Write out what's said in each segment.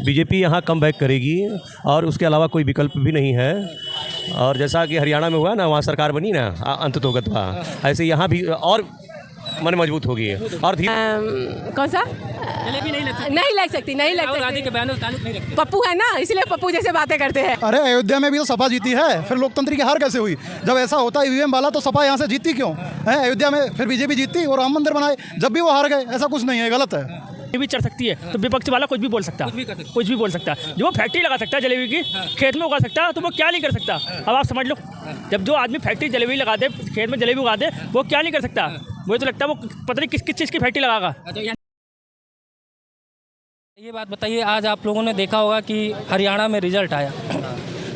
BJP यहाँ come back करेगी और उसके अलावा कोई विकल्प भी नहीं है। और जैसा कि हरियाणा में हुआ ना, वहाँ सरकार बनी ना अंततोगत्वा, ऐसे यहाँ भी और मन मजबूत होगी। और कौन सा नहीं लग सकती गांधी के बयानों से ताल्लुक नहीं रखते। पप्पू है ना, इसलिए पप्पू जैसे बातें करते हैं। अरे अयोध्या में भी तो सपा जीती है, फिर लोकतंत्र की हार कैसे हुई? जब ऐसा होता है ईवीएम वाला, तो सपा यहाँ से जीती क्यों है? अयोध्या में फिर बीजेपी जीती और राम मंदिर बनाए, जब भी वो हार गए। ऐसा कुछ नहीं है, गलत है। भी चढ़ सकती है तो विपक्ष वाला कुछ भी बोल सकता है, कुछ भी बोल सकता है। जो वो फैक्ट्री लगा सकता है जलेबी की, खेत में उगा सकता है, तो वो क्या नहीं कर सकता? अब आप समझ लो, जब जो आदमी फैक्ट्री जलेबी लगा दे, खेत में जलेबी उगा दे, वो क्या नहीं कर सकता? मुझे तो लगता है वो पता नहीं किस किस चीज़ की फैक्ट्री लगागा। ये बात बताइए, आज आप लोगों ने देखा होगा कि हरियाणा में रिजल्ट आया,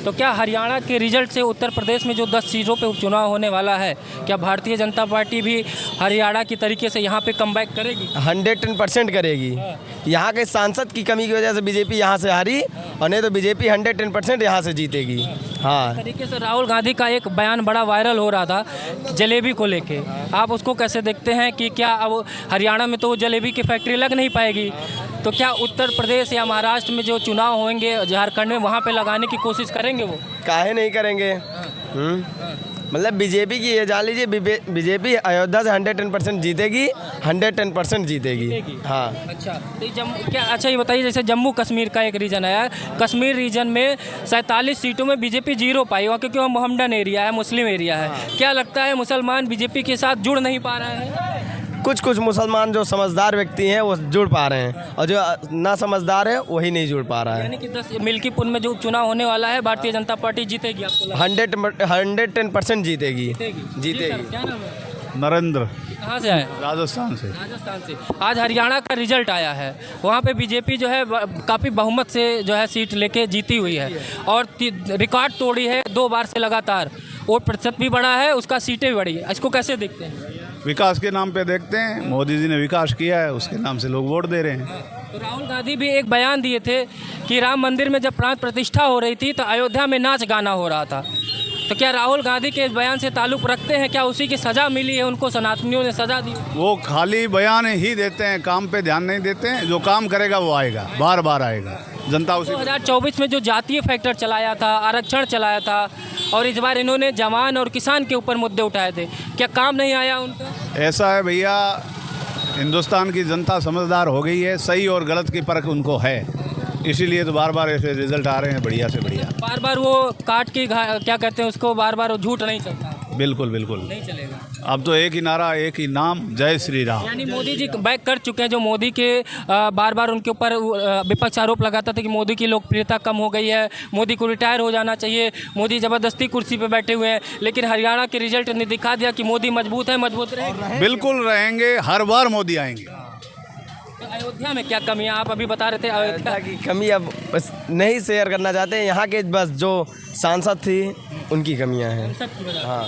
तो क्या हरियाणा के रिजल्ट से उत्तर प्रदेश में जो 10 सीटों पे उपचुनाव होने वाला है, क्या भारतीय जनता पार्टी भी हरियाणा की तरीके से यहाँ पे कमबैक करेगी? 110% करेगी। यहाँ के सांसद की कमी की वजह से बीजेपी यहाँ से हारी, और नहीं तो बीजेपी 110% यहाँ से जीतेगी। हाँ, तरीके से राहुल गांधी का एक बयान बड़ा वायरल हो रहा था जलेबी को लेके, आप उसको कैसे देखते हैं कि क्या अब हरियाणा में तो जलेबी की फैक्ट्री लग नहीं पाएगी, तो क्या उत्तर प्रदेश या महाराष्ट्र में जो चुनाव होंगे, झारखंड में, वहाँ पे लगाने की कोशिश करेंगे वो? काहे नहीं करेंगे। मतलब बीजेपी की ये जान लीजिए, बीजेपी अयोध्या से 110% जीतेगी, 110% जीतेगी। हाँ। अच्छा, तो अच्छा ये बताइए, जैसे जम्मू कश्मीर का एक रीजन है, कश्मीर रीजन में 47 सीटों में बीजेपी 0 पाई, वहाँ क्योंकि वहाँ मोहम्मडन एरिया है, मुस्लिम एरिया है। क्या लगता है मुसलमान बीजेपी के साथ जुड़ नहीं पा रहे हैं? कुछ मुसलमान जो समझदार व्यक्ति हैं वो जुड़ पा रहे हैं, और जो ना समझदार है वही नहीं जुड़ पा रहा है। यानी कि 10 मिल्कीपुर में जो उपचुनाव होने वाला है, भारतीय जनता पार्टी जीतेगी आपको लगता है? 110% जीतेगी। जीतेगी। क्या नाम है? नरेंद्र। कहाँ से आए? राजस्थान से। राजस्थान से। आज हरियाणा का रिजल्ट आया है, वहाँ पे बीजेपी जो है काफ़ी बहुमत से जो है सीट लेके जीती हुई है, और रिकॉर्ड तोड़ी है 2 बार से लगातार। वोट प्रतिशत भी बढ़ा है, उसका सीटें भी बढ़ी है। इसको कैसे देखते हैं? विकास के नाम पे देखते हैं, मोदी जी ने विकास किया है, उसके नाम से लोग वोट दे रहे हैं। तो राहुल गांधी भी एक बयान दिए थे कि राम मंदिर में जब प्राण प्रतिष्ठा हो रही थी तो अयोध्या में नाच गाना हो रहा था, तो क्या राहुल गांधी के इस बयान से ताल्लुक़ रखते हैं? क्या उसी की सज़ा मिली है उनको, सनातनियों ने सज़ा दी? वो खाली बयान ही देते हैं, काम पे ध्यान नहीं देते हैं। जो काम करेगा वो आएगा, बार बार आएगा। जनता उसी 2024 में जो जातीय फैक्टर चलाया था, आरक्षण चलाया था, और इस बार इन्होंने जवान और किसान के ऊपर मुद्दे उठाए थे, क्या काम नहीं आया उनका? ऐसा है भैया, हिंदुस्तान की जनता समझदार हो गई है, सही और गलत की परख उनको है, इसीलिए तो बार बार ऐसे रिजल्ट आ रहे हैं बढ़िया से बढ़िया। बार बार वो काट के क्या कहते हैं उसको, बार बार वो झूठ नहीं चलता। बिल्कुल बिल्कुल नहीं चलेगा। अब तो एक ही नारा, एक ही नाम, जय श्री राम। यानी मोदी जी बैक कर चुके हैं, जो मोदी के बार बार उनके ऊपर विपक्ष आरोप लगाता था कि मोदी की लोकप्रियता कम हो गई है, मोदी को रिटायर हो जाना चाहिए, मोदी ज़बरदस्ती कुर्सी पे बैठे हुए हैं, लेकिन हरियाणा के रिजल्ट ने दिखा दिया कि मोदी मजबूत है, मजबूत रहेंगे। बिल्कुल रहेंगे, हर बार मोदी आएंगे। तो अयोध्या में क्या कमी है? आप अभी बता रहे थे अयोध्या की कमी अब बस नहीं शेयर करना चाहते हैं। यहाँ के बस जो सांसद थी उनकी कमियाँ हैं। हाँ।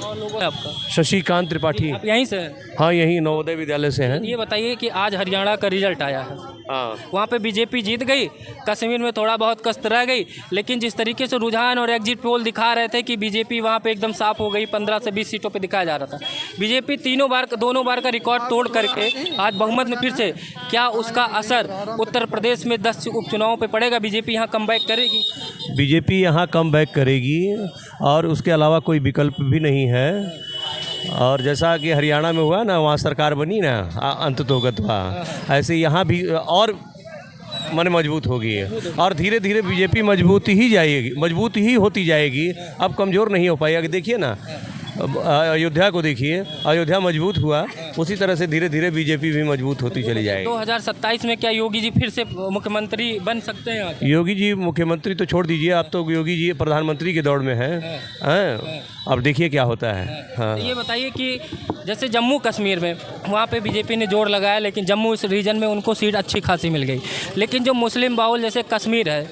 और लोगों है आपका? शशिकांत त्रिपाठी। आप यहीं से हैं? हाँ, यहीं नवोदय विद्यालय से हैं। ये बताइए कि आज हरियाणा का रिजल्ट आया है, हाँ, वहाँ पे बीजेपी जीत गई, कश्मीर में थोड़ा बहुत कष्ट रह गई, लेकिन जिस तरीके से रुझान और एग्जिट पोल दिखा रहे थे कि बीजेपी वहाँ पे एकदम साफ हो गई, 15 से 20 सीटों पे दिखाया जा रहा था। बीजेपी दोनों बार का रिकॉर्ड तोड़ करके आज बहुमत में फिर से, क्या उसका असर उत्तर प्रदेश में 10 उपचुनावों पर पड़ेगा? बीजेपी यहाँ कमबैक करेगी? बीजेपी यहाँ कम बैक करेगी और उसके अलावा कोई विकल्प भी नहीं है। और जैसा कि हरियाणा में हुआ ना, वहाँ सरकार बनी ना अंततोगत्वा, ऐसे यहाँ भी और मन मजबूत होगी, और धीरे धीरे बीजेपी मजबूत ही होती जाएगी। अब कमज़ोर नहीं हो पाएगी। देखिए ना, अयोध्या को देखिए, अयोध्या मजबूत हुआ, उसी तरह से धीरे धीरे बीजेपी भी मजबूत होती चली जाएगी। 2027 में क्या योगी जी फिर से मुख्यमंत्री बन सकते हैं? योगी जी मुख्यमंत्री तो छोड़ दीजिए, अब तो योगी जी प्रधानमंत्री के दौड़ में हैं। अब देखिए क्या होता है। हाँ। ये बताइए कि जैसे जम्मू कश्मीर में वहाँ पे बीजेपी ने जोर लगाया, लेकिन जम्मू इस रीजन में उनको सीट अच्छी खासी मिल गई, लेकिन जो मुस्लिम बाहुल जैसे कश्मीर है,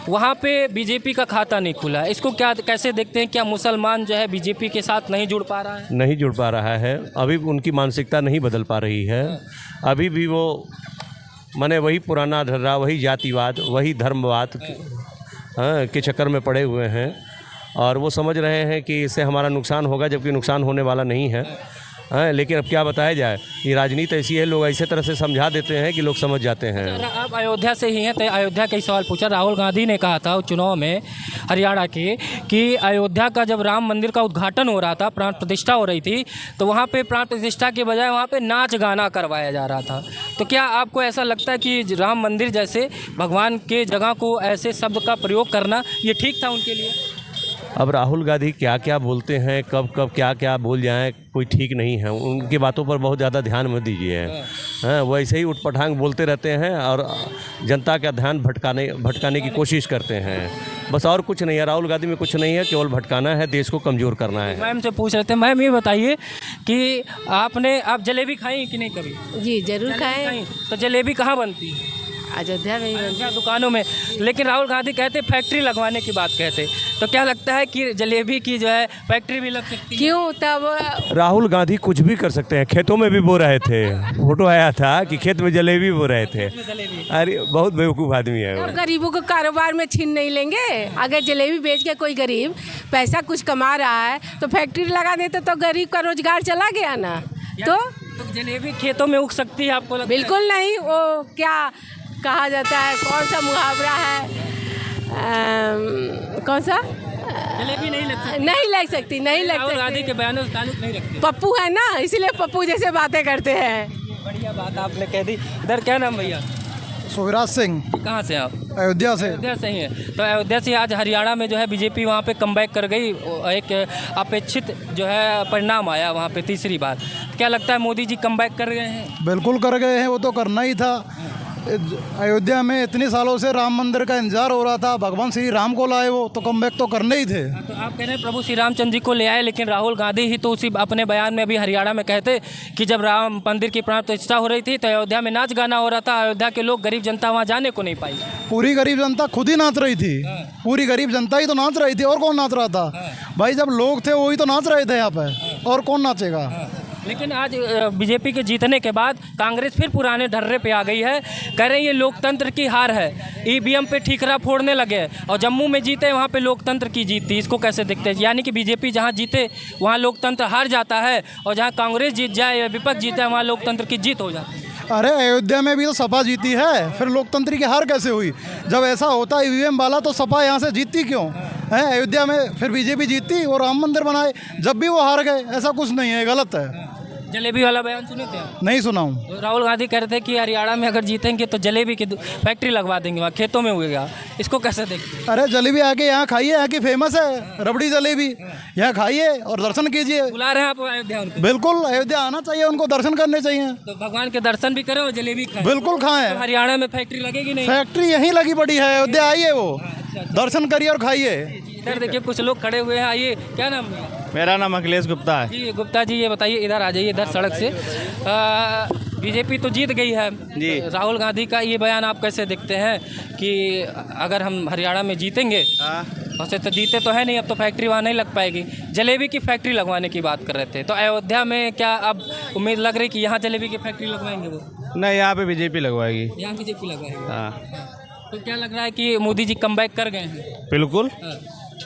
वहाँ पे बीजेपी का खाता नहीं खुला। इसको कैसे देखते हैं? क्या मुसलमान जो है बीजेपी के साथ नहीं जुड़ पा रहा है? नहीं जुड़ पा रहा है, अभी उनकी मानसिकता नहीं बदल पा रही है। अभी भी वो माने वही पुराना ढर्रा, वही जातिवाद, वही धर्मवाद के चक्कर में पड़े हुए हैं, और वो समझ रहे हैं कि इससे हमारा नुकसान होगा, जबकि नुकसान होने वाला नहीं है। हैं, लेकिन अब क्या बताया जाए, ये राजनीति ऐसी है, लोग ऐसे तरह से समझा देते हैं कि लोग समझ जाते हैं। आप अयोध्या से ही हैं तो अयोध्या का ही सवाल पूछा। राहुल गांधी ने कहा था चुनाव में हरियाणा के कि अयोध्या का जब राम मंदिर का उद्घाटन हो रहा था, प्राण प्रतिष्ठा हो रही थी, तो वहाँ पे प्राण प्रतिष्ठा के बजाय वहाँ पे नाच गाना करवाया जा रहा था। तो क्या आपको ऐसा लगता है कि राम मंदिर जैसे भगवान के जगह को ऐसे शब्द का प्रयोग करना ये ठीक था उनके लिए? अब राहुल गांधी क्या क्या बोलते हैं, कब कब क्या क्या बोल जाएं, कोई ठीक नहीं है। उनकी बातों पर बहुत ज़्यादा ध्यान मत दीजिए। हैं, वो ऐसे ही उठपटांग बोलते रहते हैं और जनता का ध्यान भटकाने की कोशिश करते हैं, बस और कुछ नहीं है। राहुल गांधी में कुछ नहीं है, केवल भटकाना है, देश को कमज़ोर करना है। मैम से पूछ रहे थे, मैम ये बताइए कि आप जलेबी खाई कि नहीं कभी? जी जरूर खाएं। तो जलेबी कहाँ बनती है? अयोध्या में ही बनती है। दुकानों में। लेकिन राहुल गांधी कहते फैक्ट्री लगवाने की बात कहते, तो क्या लगता है कि जलेबी की जो है फैक्ट्री भी लग सकती है? क्यों तब राहुल गांधी कुछ भी कर सकते हैं। खेतों में भी बो रहे थे, फोटो आया था कि खेत में जलेबी बो रहे थे। अरे बहुत बेवकूफ़ आदमी है वो। तब गरीबों को कारोबार में छीन नहीं लेंगे। अगर जलेबी बेच के कोई गरीब पैसा कुछ कमा रहा है तो फैक्ट्री लगा देते तो गरीब का रोजगार चला गया ना। तो जलेबी खेतों में उग सकती है आपको लगता है? बिल्कुल नहीं। वो क्या कहा जाता है, कौन सा मुहावरा है, कौन सा? जलेबी नहीं लग सकती। नहीं लग सकती, नहीं लग राहुल गांधी सकती। के बयानों से ताल्लुक नहीं रखते। पप्पू है ना, इसलिए पप्पू जैसे बातें करते हैं। बढ़िया बात आपने कह दी। इधर क्या नाम भैया? सुविराज सिंह, कहाँ से आप? अयोध्या से। अयोध्या से ही है। तो अयोध्या से आज हरियाणा में जो है बीजेपी वहाँ पे कमबैक कर गई। एक अपेक्षित जो है परिणाम आया वहाँ पे तीसरी बार। क्या लगता है मोदी जी कमबैक कर गए हैं? बिल्कुल कर गए हैं, वो तो करना ही था। अयोध्या में इतने सालों से राम मंदिर का इंतजार हो रहा था, भगवान श्री राम को लाए, वो तो कमबैक तो करने ही थे। तो आप कह रहे हैं प्रभु श्री रामचंद्र जी को ले आए, लेकिन राहुल गांधी ही तो उसी अपने बयान में अभी हरियाणा में कहते कि जब राम मंदिर की प्राण प्रतिष्ठा हो रही थी तो अयोध्या में नाच गाना हो रहा था, अयोध्या के लोग गरीब जनता वहाँ जाने को नहीं पाई। पूरी गरीब जनता खुद ही नाच रही थी। पूरी गरीब जनता ही तो नाच रही थी, और कौन नाच रहा था भाई? जब लोग थे वही तो नाच रहे थे यहाँ पे, और कौन नाचेगा? लेकिन आज बीजेपी के जीतने के बाद कांग्रेस फिर पुराने ढर्रे पे आ गई है। कह रहे हैं ये लोकतंत्र की हार है, ईवीएम पे ठीकरा फोड़ने लगे। और जम्मू में जीते वहाँ पे लोकतंत्र की जीत थी। इसको कैसे देखते हैं? यानी कि बीजेपी जहाँ जीते वहाँ लोकतंत्र हार जाता है, और जहाँ कांग्रेस जीत जाए या विपक्ष जीते वहाँ लोकतंत्र की जीत हो जाती है। अरे अयोध्या में भी तो सपा जीती है, फिर लोकतंत्र की हार कैसे हुई? जब ऐसा होता ईवीएम वाला तो सपा यहाँ से जीतती क्यों है? अयोध्या में फिर बीजेपी जीतती और राम मंदिर बनाए, जब भी वो हार गए। ऐसा कुछ नहीं है, गलत है। जलेबी वाला बयान सुने थे आप? नहीं सुना हूँ। तो राहुल गांधी कह रहे थे कि हरियाणा में अगर जीतेंगे तो जलेबी की फैक्ट्री लगवा देंगे, वहाँ खेतों में उगेगा। इसको कैसे देखते हैं? अरे जलेबी आके यहाँ खाइए, यहाँ की फेमस है रबड़ी जलेबी, यहाँ खाइए और दर्शन कीजिए। बुला रहे हैं आप अयोध्या उनको? बिल्कुल, अयोध्या आना चाहिए, उनको दर्शन करने चाहिए। तो भगवान के दर्शन भी करें और जलेबी खाएं। बिल्कुल खाएं। तो हरियाणा में फैक्ट्री लगेगी नहीं? फैक्ट्री यहीं लगी पड़ी है, अयोध्या आइए, वो दर्शन करिए और खाइए। इधर देखिए कुछ लोग खड़े हुए हैं। आइए, क्या नाम है? मेरा नाम अखिलेश गुप्ता है। जी गुप्ता जी, ये बताइए, इधर आ जाइए, इधर सड़क से। बीजेपी तो जीत गई है जी। तो राहुल गांधी का ये बयान आप कैसे देखते हैं कि अगर हम हरियाणा में जीतेंगे, वैसे तो जीते तो है नहीं, अब तो फैक्ट्री वहाँ नहीं लग पाएगी। जलेबी की फैक्ट्री लगवाने की बात कर रहे थे, तो अयोध्या में क्या अब उम्मीद लग रही कि यहाँ जलेबी की फैक्ट्री लगवाएंगे वो? नहीं, यहाँ पे बीजेपी लगवाएगी। यहाँ बीजेपी लगवाएगी। हाँ तो क्या लग रहा है कि मोदी जी कमबैक कर गए हैं? बिल्कुल।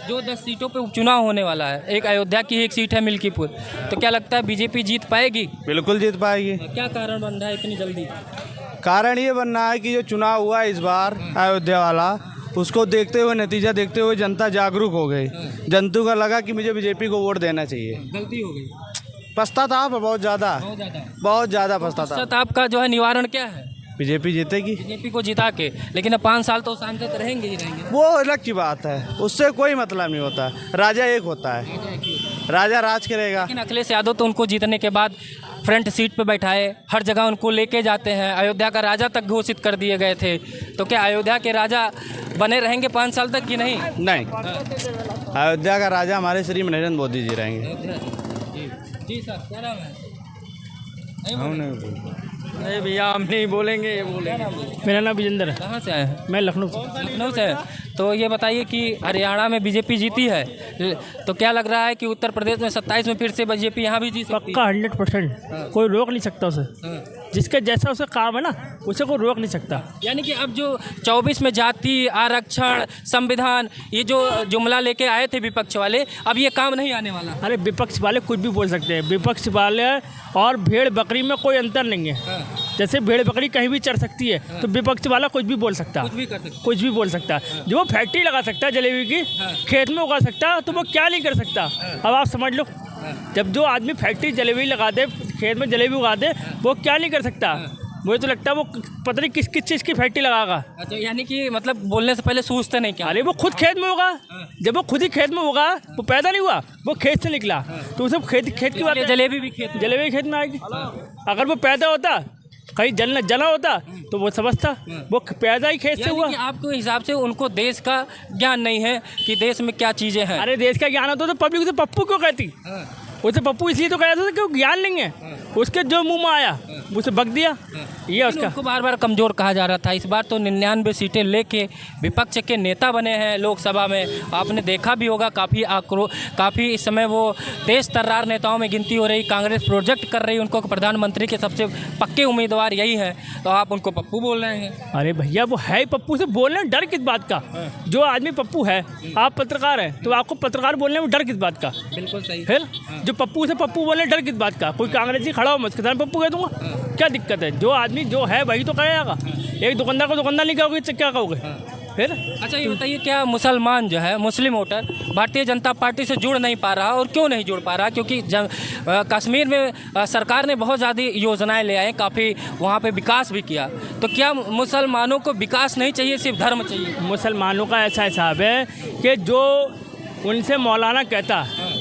जो 10 सीटों पे उपचुनाव होने वाला है, एक अयोध्या की एक सीट है मिल्कीपुर, तो क्या लगता है बीजेपी जीत पाएगी? बिल्कुल जीत पाएगी। क्या कारण बन रहा है इतनी जल्दी? कारण ये बन रहा है कि जो चुनाव हुआ इस बार अयोध्या वाला, उसको देखते हुए, नतीजा देखते हुए जनता जागरूक हो गई। जनता को लगा कि मुझे बीजेपी को वोट देना चाहिए। गलती हो गई, पछतावा बहुत ज़्यादा पछतावा। पश्चाताप का जो है निवारण क्या है? बीजेपी जीतेगी, बीजेपी को जिता के। लेकिन अब 5 साल तो सांसद रहेंगे ही रहेंगे। वो अलग की बात है, उससे कोई मतलब नहीं होता। राजा एक होता है, राजा राज करेगा। लेकिन अखिलेश यादव तो उनको जीतने के बाद फ्रंट सीट पे बैठाए, हर जगह उनको लेके जाते हैं, अयोध्या का राजा तक घोषित कर दिए गए थे। तो क्या अयोध्या के राजा बने रहेंगे 5 साल तक कि नहीं? नहीं, अयोध्या का राजा हमारे श्री नरेंद्र मोदी जी रहेंगे। जी सर, क्या नाम है? नहीं भैया, हम नहीं बोलेंगे, ये बोलेंगे। मेरा नाम विजेंद्र है। कहाँ से आए हैं? मैं लखनऊ से। लखनऊ से हैं। तो ये बताइए कि हरियाणा में बीजेपी जीती है, तो क्या लग रहा है कि उत्तर प्रदेश में 27 में फिर से बीजेपी यहाँ भी जीत सकती है? पक्का 100%, कोई रोक नहीं सकता उसे। जिसका जैसा उसका काम है ना, उसे कोई रोक नहीं सकता। यानी कि अब जो 24 में जाति आरक्षण संविधान ये जो जुमला लेके आए थे विपक्ष वाले, अब ये काम नहीं आने वाला। अरे विपक्ष वाले कुछ भी बोल सकते हैं, विपक्ष वाले और भेड़ बकरी में कोई अंतर नहीं है। जैसे भेड़ बकरी कहीं भी चढ़ सकती है, तो विपक्ष वाला कुछ भी बोल सकता है, कुछ भी कर सकते। कुछ भी बोल सकता है। जो वो फैक्ट्री लगा सकता है जलेबी की, खेत में उगा सकता है, तो वो क्या नहीं कर सकता। अब आप समझ लो, जब जो आदमी फैक्ट्री जलेबी लगा दे, खेत में जलेबी उगा दे, वो क्या नहीं कर सकता। मुझे तो लगता है वो पता नहीं किस किस चीज़ की फैक्ट्री लगागा। अच्छा, यानी कि मतलब बोलने से पहले सोचते नहीं क्या? अरे वो खुद खेत में होगा, जब वो खुद ही खेत में होगा, वो पैदा नहीं हुआ, वो खेत से निकला, तो उसे खेत की बात है। जलेबी भी खेत जलेबी खेत में आएगी। अगर वो पैदा होता, कहीं जना होता, तो वो समझता वो पैदा ही खेत से हुआ। यानी कि आपके हिसाब से उनको देश का ज्ञान नहीं है कि देश में क्या चीज़ें हैं। अरे देश का ज्ञान होता तो पब्लिक उसे पप्पू क्यों कहती? उसे पप्पू इसलिए तो कहता था कि ज्ञान नहीं है, उसके जो मुंह में आया उसे बक दिया, ये उसका। उनको बार बार कमज़ोर कहा जा रहा था। इस बार तो 99 सीटें लेके विपक्ष के नेता बने हैं लोकसभा में। आपने देखा भी होगा, काफ़ी इस समय वो तेज तर्रार नेताओं में गिनती हो रही। कांग्रेस प्रोजेक्ट कर रही, उनको प्रधानमंत्री के सबसे पक्के उम्मीदवार यही हैं, तो आप उनको पप्पू बोल रहे हैं। अरे भैया वो है ही पप्पू, से बोलने डर किस बात का? जो आदमी पप्पू है, आप पत्रकार हैं, तो आपको पत्रकार बोलने में डर किस बात का? बिल्कुल सही। फिर जो पप्पू से पप्पू बोलने डर किस बात का? कोई कांग्रेसी खड़ा हो, मैं उसके साथ पप्पू कह दूंगा, क्या दिक्कत है? जो आदमी जो है वही तो कहेगा। एक दुकानदार को दुकानदार नहीं कहोगे, क्या कहोगे फिर? अच्छा, ये बताइए, क्या मुसलमान जो है, मुस्लिम वोटर भारतीय जनता पार्टी से जुड़ नहीं पा रहा, और क्यों नहीं जुड़ पा रहा? क्योंकि कश्मीर में सरकार ने बहुत ज़्यादा योजनाएं ले आए, काफ़ी वहाँ पे विकास भी किया, तो क्या मुसलमानों को विकास नहीं चाहिए, सिर्फ धर्म चाहिए? मुसलमानों का ऐसा हिसाब है कि जो उनसे मौलाना कहता है,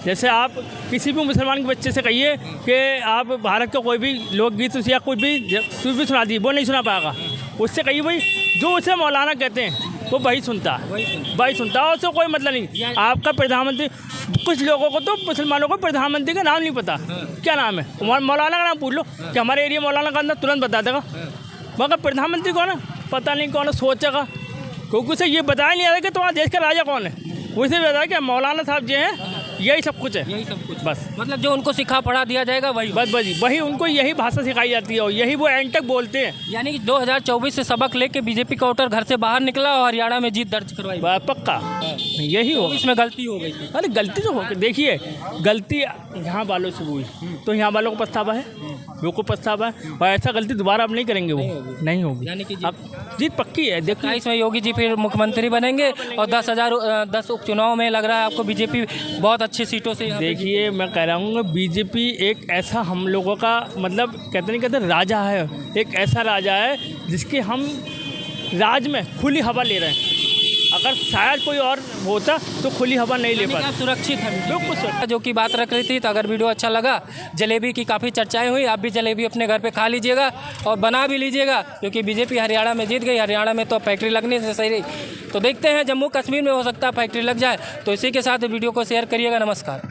जैसे आप किसी भी मुसलमान के बच्चे से कहिए कि आप भारत का कोई भी लोकगीत या कुछ भी सुना दी, वो नहीं सुना पाएगा। उससे कहिए भाई जो उसे मौलाना कहते हैं वो वही सुनता है, वही सुनता है, उससे कोई मतलब नहीं। आपका प्रधानमंत्री, कुछ लोगों को तो मुसलमानों को प्रधानमंत्री का नाम नहीं पता, क्या नाम है, मौलाना का नाम पूछ लो कि हमारे एरिया मौलाना का अंदर तुरंत बता देगा, मगर प्रधानमंत्री कौन है पता नहीं, कौन है सोचेगा, क्योंकि उसे ये बताया नहीं आता कि तुम्हारा देश का राजा कौन है। उसे बताया कि मौलाना साहब जो हैं यही सब कुछ है, यही सब कुछ बस। मतलब जो उनको सिखा पढ़ा दिया जाएगा वही बस वही उनको यही भाषा सिखाई जाती है और यही वो एंड तक बोलते हैं। यानी कि 2024 से सबक लेके बीजेपी का वोटर घर से बाहर निकला और हरियाणा में जीत दर्ज करवाई। पक्का यही होगा। इसमें गलती हो गई थी। अरे गलती तो हो, देखिए गलती यहाँ वालों से हुई तो यहाँ वालों को पछतावा है, वो को पछतावा है, और ऐसा गलती दोबारा अब नहीं करेंगे, वो नहीं होगी। यानी कि अब जीत पक्की है। देखिए इसमें योगी जी फिर मुख्यमंत्री बनेंगे और 10 उपचुनाव में लग रहा है आपको बीजेपी बहुत अच्छी सीटों से। देखिए मैं कह रहा हूँ बीजेपी एक ऐसा हम लोगों का मतलब कहते राजा है, एक ऐसा राजा है जिसके हम राज में खुली हवा ले रहे हैं। अगर शायद कोई और होता तो खुली हवा नहीं ले पाता। सुरक्षित है बिल्कुल सर। जो की बात रख रही थी। तो अगर वीडियो अच्छा लगा, जलेबी की काफ़ी चर्चाएं हुई, आप भी जलेबी अपने घर पे खा लीजिएगा और बना भी लीजिएगा, क्योंकि बीजेपी हरियाणा में जीत गई। हरियाणा में तो फैक्ट्री लगने से सही रही, तो देखते हैं जम्मू कश्मीर में हो सकता है फैक्ट्री लग जाए। तो इसी के साथ वीडियो को शेयर करिएगा। नमस्कार।